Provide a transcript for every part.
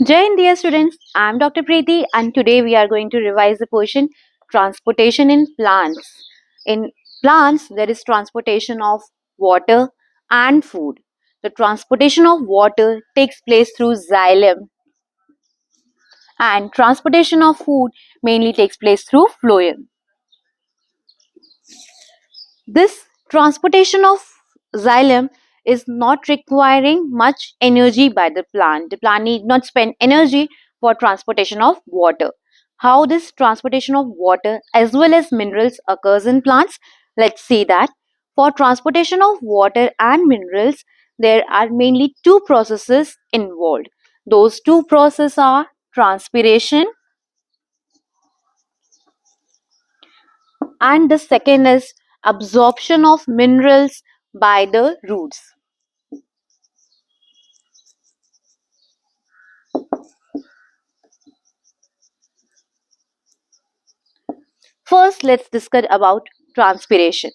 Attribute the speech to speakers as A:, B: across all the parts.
A: Jai Hind, dear students. I am Dr. Preeti, and today we are going to revise the portion transportation in plants. In plants, there is transportation of water and food. The transportation of water takes place through xylem, and transportation of food mainly takes place through phloem. This transportation of xylem is not requiring much energy by the plant. The plant need not spend energy for transportation of water. How this transportation of water as well as minerals occurs in plants? Let's see that. For transportation of water and minerals, there are mainly two processes involved. Those two processes are transpiration, and the second is absorption of minerals by the roots. First, let's discuss about transpiration.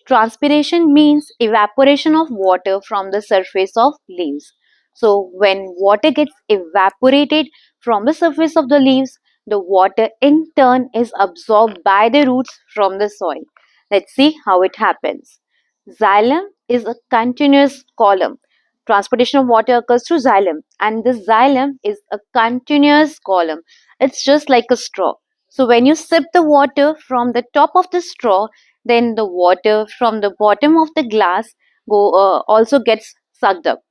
A: Transpiration means evaporation of water from the surface of leaves. So, when water gets evaporated from the surface of the leaves, the water in turn is absorbed by the roots from the soil. Let's see how it happens. Xylem is a continuous column. Transportation of water occurs through xylem, and this xylem is a continuous column. It's just like a straw. So, when you sip the water from the top of the straw, then the water from the bottom of the glass also gets sucked up.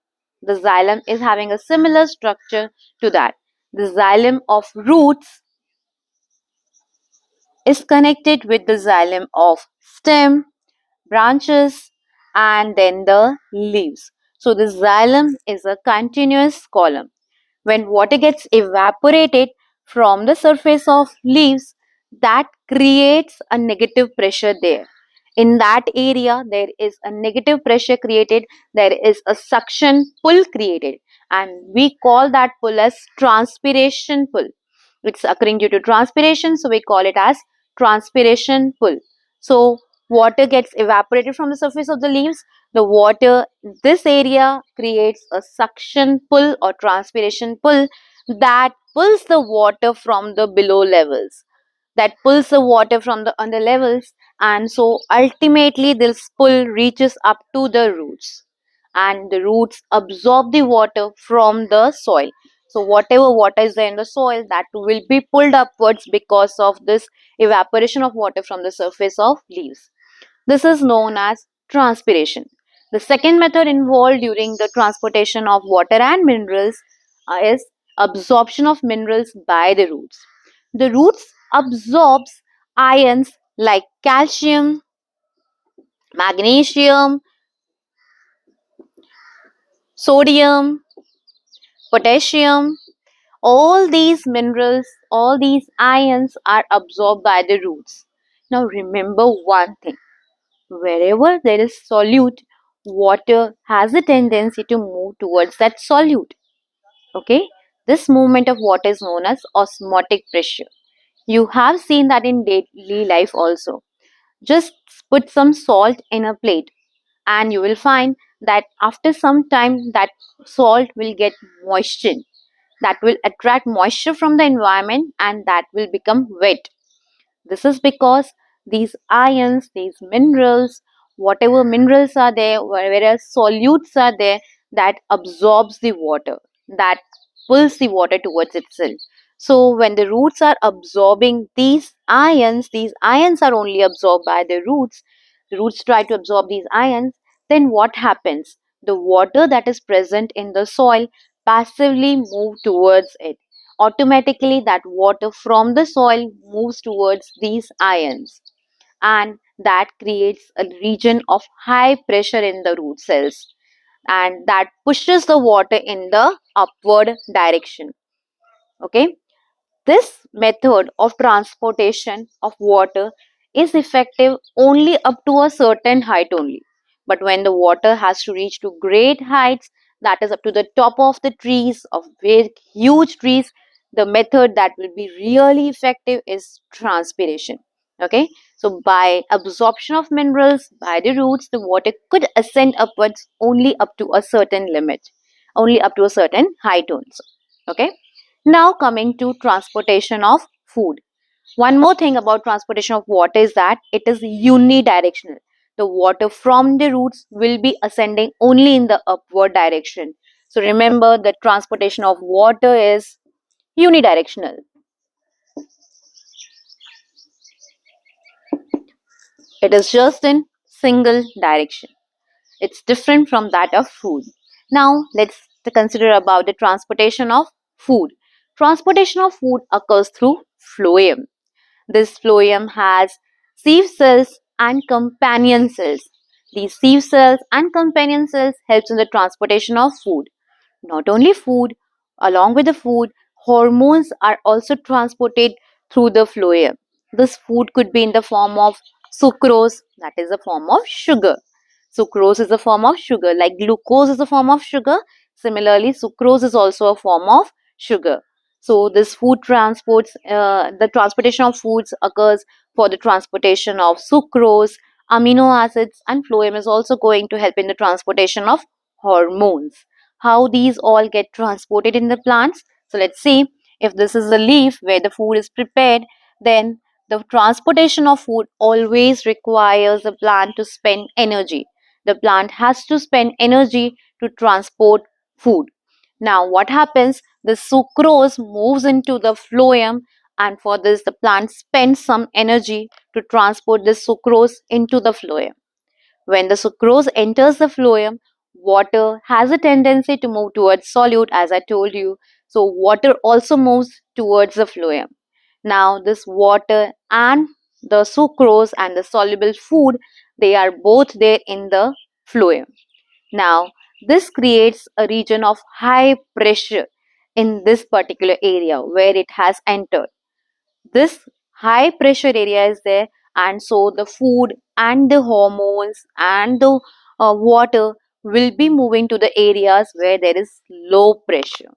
A: The xylem is having a similar structure to that. The xylem of roots is connected with the xylem of stem, branches, and then the leaves. So the xylem is a continuous column. When water gets evaporated from the surface of leaves, that creates a negative pressure there. In that area, there is a negative pressure created, there is a suction pull created, and we call that pull as transpiration pull. It's occurring due to transpiration, so we call it as transpiration pull. So water gets evaporated from the surface of the leaves. The water, this area creates a suction pull or transpiration pull that pulls the water from the below levels, that pulls the water from the under levels, and so ultimately this pull reaches up to the roots, and the roots absorb the water from the soil. So whatever water is there in the soil, that will be pulled upwards because of this evaporation of water from the surface of leaves. This is known as transpiration. The second method involved during the transportation of water and minerals is absorption of minerals by the roots. The roots absorbs ions like calcium, magnesium, sodium, potassium. All these minerals, all these ions are absorbed by the roots. Now remember one thing. Wherever there is solute, water has a tendency to move towards that solute. Okay? This movement of water is known as osmotic pressure. You have seen that in daily life also. Just put some salt in a plate and you will find that after some time that salt will get moistened. That will attract moisture from the environment and that will become wet. This is because these ions, these minerals, whatever minerals are there, whereas solutes are there, that absorbs the water, that pulls the water towards itself. So when the roots are absorbing these ions are only absorbed by the roots try to absorb these ions, then what happens? The water that is present in the soil passively move towards it. Automatically that water from the soil moves towards these ions, and that creates a region of high pressure in the root cells, and that pushes the water in the upward direction. Okay, this method of transportation of water is effective only up to a certain height only. But when the water has to reach to great heights, that is up to the top of the trees, of very huge trees, the method that will be really effective is transpiration. Okay, so by absorption of minerals by the roots, the water could ascend upwards only up to a certain limit, only up to a certain height also. Okay. Now coming to transportation of food. One more thing about transportation of water is that it is unidirectional. The water from the roots will be ascending only in the upward direction. So remember the transportation of water is unidirectional. It is just in single direction. It's different from that of food. Now let's consider about the transportation of food. Transportation of food occurs through phloem. This phloem has sieve cells and companion cells. These sieve cells and companion cells helps in the transportation of food. Not only food, along with the food, hormones are also transported through the phloem. This food could be in the form of sucrose, that is a form of sugar. Sucrose is a form of sugar, like glucose is a form of sugar. Similarly, sucrose is also a form of sugar. So, this food transports, the transportation of foods occurs for the transportation of sucrose, amino acids, and phloem is also going to help in the transportation of hormones. How these all get transported in the plants? So, let's see if this is a leaf where the food is prepared, then the transportation of food always requires the plant to spend energy. The plant has to spend energy to transport food. Now, what happens? The sucrose moves into the phloem, and for this, the plant spends some energy to transport the sucrose into the phloem. When the sucrose enters the phloem, water has a tendency to move towards solute, as I told you. So, water also moves towards the phloem. Now, this water and the sucrose and the soluble food, they are both there in the phloem. Now, this creates a region of high pressure in this particular area where it has entered. This high pressure area is there, and so the food and the hormones and the water will be moving to the areas where there is low pressure.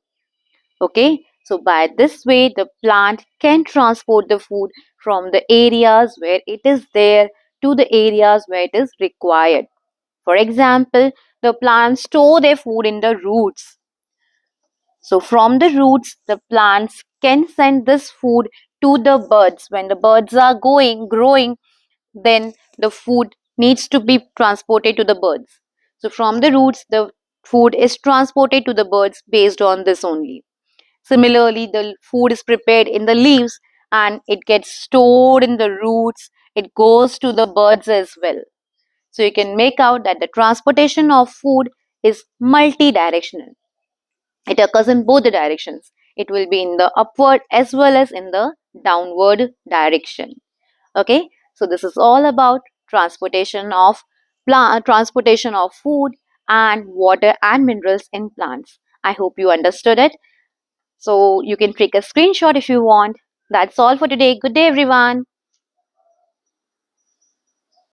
A: Okay, so by this way, the plant can transport the food from the areas where it is there to the areas where it is required. For example, the plants store their food in the roots. So, from the roots, the plants can send this food to the birds. When the birds are growing, then the food needs to be transported to the birds. So, from the roots, the food is transported to the birds based on this only. Similarly, the food is prepared in the leaves and it gets stored in the roots. It goes to the birds as well. So you can make out that the transportation of food is multi-directional. It occurs in both the directions. It will be in the upward as well as in the downward direction. Okay, so this is all about transportation of food and water and minerals in plants. I hope you understood it. So you can take a screenshot if you want. That's all for today. Good day, everyone.